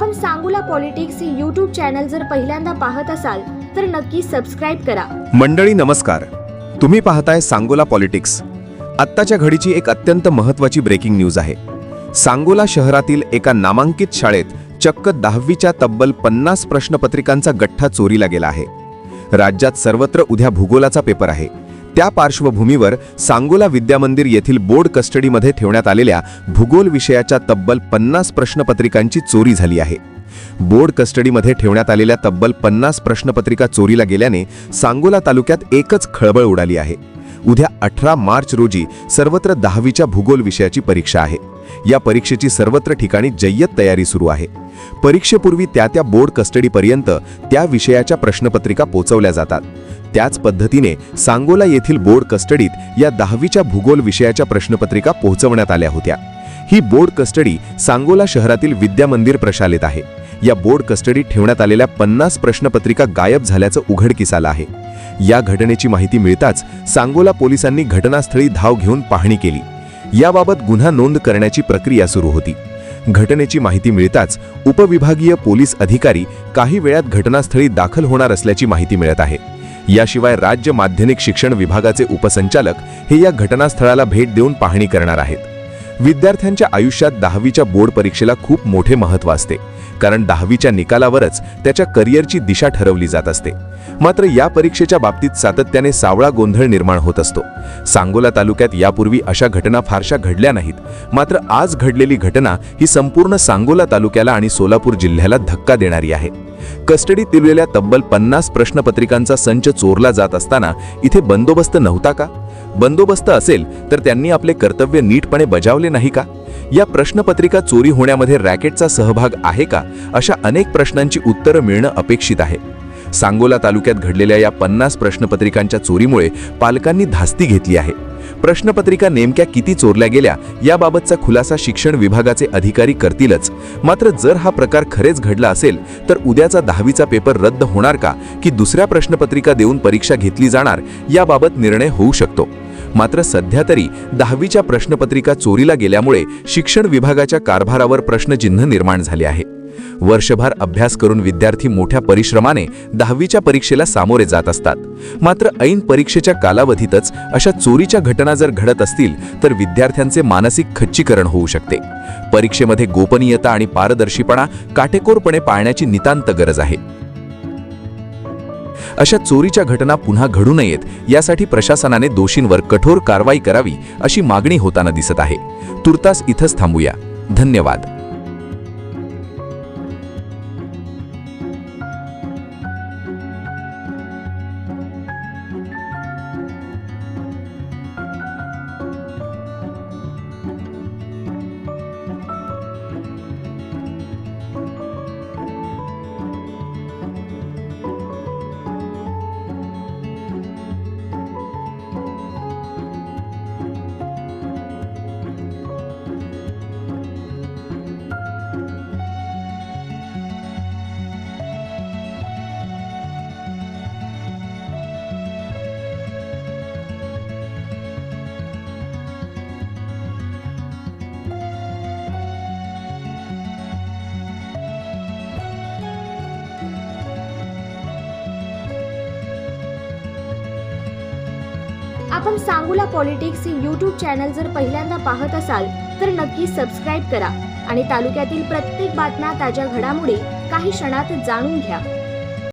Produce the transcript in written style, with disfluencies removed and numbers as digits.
आपण सांगोला पॉलिटिक्स हे YouTube channel जर पहिल्यांदा पाहत असाल तर नक्की सबस्क्राइब करा। मंडळी नमस्कार, तुम्ही पाहताय सांगोला पॉलिटिक्स। आत्ताच्या घडीची एक अत्यंत महत्त्वाची ब्रेकिंग न्यूज आहे। सांगोला शहरातील एका नामांकित शाळेत चक्क 10वीच्या तब्बल 50 प्रश्नपत्रिकांचा गठ्ठा चोरीला गेला आहे। राज्यात सर्वत्र उद्या भूगोलाचा पेपर आहे। त्या पार्श्वभूमीवर सांगोला विद्यामंदिर येथील बोर्ड कस्टडीमध्ये ठेवण्यात आलेल्या भूगोल विषयाच्या तब्बल 50 प्रश्नपत्रिकांची चोरी झाली आहे। बोर्ड कस्टडीमध्ये ठेवण्यात आलेल्या तब्बल 50 प्रश्नपत्रिका चोरीला गेल्याने सांगोला तालुक्यात एकच खळबळ उडाली आहे। उद्या 18 मार्च रोजी सर्वत्र 10वीच्या भूगोल विषयाची परीक्षा आहे। या परीक्षेची सर्वत्र ठिकाणी जय्यत तयारी सुरू आहे। परीक्षेपूर्वी त्या बोर्ड कस्टडीपर्यंत त्या विषयाच्या प्रश्नपत्रिका पोहोचवल्या जातात। त्याच पद्धतीने सांगोला येथील बोर्ड कस्टडीत या 10वीच्या भूगोल विषयाच्या प्रश्नपत्रिका पोहोचवण्यात आल्या होत्या। ही बोर्ड कस्टडी सांगोला शहरातील विद्यामंदिर प्रशालेत आहे। या बोर्ड कस्टडीत ठेवण्यात आलेल्या 50 प्रश्नपत्रिका गायब झाल्याचं उघडकीस आलं आहे। या घटनेची माहिती मिळताच सांगोला पोलिसांनी घटनास्थळी धाव घेऊन पाहणी केली। याबाबत गुन्हा नोंद करण्याची प्रक्रिया सुरू होती। घटनेची माहिती मिळताच उपविभागीय पोलीस अधिकारी काही वेळात घटनास्थळी दाखल होणार असल्याची माहिती मिळत आहे। याशिवाय राज्य माध्यमिक शिक्षण विभागाचे उपसंचालक हे या घटनास्थळाला भेट देऊन पाहणी करणार आहेत। विद्यार्थ्यांच्या आयुष्यात 10वीच्या बोर्ड परीक्षेला खूप मोठे महत्त्व असते, कारण 10वीच्या निकालावरच त्याच्या करिअरची दिशा ठरवली जात असते। मात्र या परीक्षेच्या बाबतीत सातत्याने सावळा गोंधळ निर्माण होत असतो। सांगोला तालुक्यात यापूर्वी अशा घटना फारशा घडल्या नाहीत, मात्र आज घडलेली घटना ही संपूर्ण सांगोला तालुक्याला आणि सोलापूर जिल्ह्याला धक्का देणारी आहे। कस्टडीत दिलेल्या तब्बल 50 प्रश्नपत्रिकांचा संच चोरला जात असताना इथे बंदोबस्त नव्हता का? बंदोबस्त असेल तर त्यांनी आपले कर्तव्य नीटपणे बजावले नाही का? या प्रश्नपत्रिका चोरी होण्यामध्ये रॅकेटचा सहभाग आहे का? अशा अनेक प्रश्नांची उत्तरं मिळणं अपेक्षित आहे। सांगोला तालुक्यात घडलेल्या या 50 प्रश्नपत्रिकांच्या चोरीमुळे पालकांनी धास्ती घेतली आहे। प्रश्नपत्रिका नेमक्या किती चोरल्या गेल्या याबाबतचा खुलासा शिक्षण विभागाचे अधिकारी करतीलच। मात्र जर हा प्रकार खरेच घडला असेल तर उद्याचा 10वीचा पेपर रद्द होणार का की दुसऱ्या प्रश्नपत्रिका देऊन परीक्षा घेतली जाणार याबाबत निर्णय होऊ शकतो। मात्र सध्या तरी 10वीच्या प्रश्नपत्रिका चोरीला गेल्यामुळे शिक्षण विभागाच्या कारभारावर प्रश्नचिन्ह निर्माण झाले आहे। वर्षभर अभ्यास करून विद्यार्थी मोठ्या परिश्रमाने 10वीच्या परीक्षेला सामोरे जात असतात, मात्र ऐन परीक्षेच्या कालावधीतच अशा चोरीच्या घटना जर घडत असतील तर विद्यार्थ्यांचे मानसिक खच्चीकरण होऊ शकते। परीक्षेमध्ये गोपनीयता आणि पारदर्शीपणा काटेकोरपणे पाळण्याची नितांत गरज आहे। अशा चोरीच्या घटना पुन्हा घडू नयेत यासाठी प्रशासनाने दोषींवर कठोर कारवाई करावी अशी मागणी होताना दिसत आहे। तुर्तास इथंच थांबूया। धन्यवाद। आपण सांगोला पॉलिटिक्स हे YouTube चॅनल जर पहिल्यांदा पाहत असाल तर नक्की सबस्क्राइब करा आणि तालुक्यातील प्रत्येक बातम्या ताज्या घडामोडी काही क्षणात जाणून घ्या।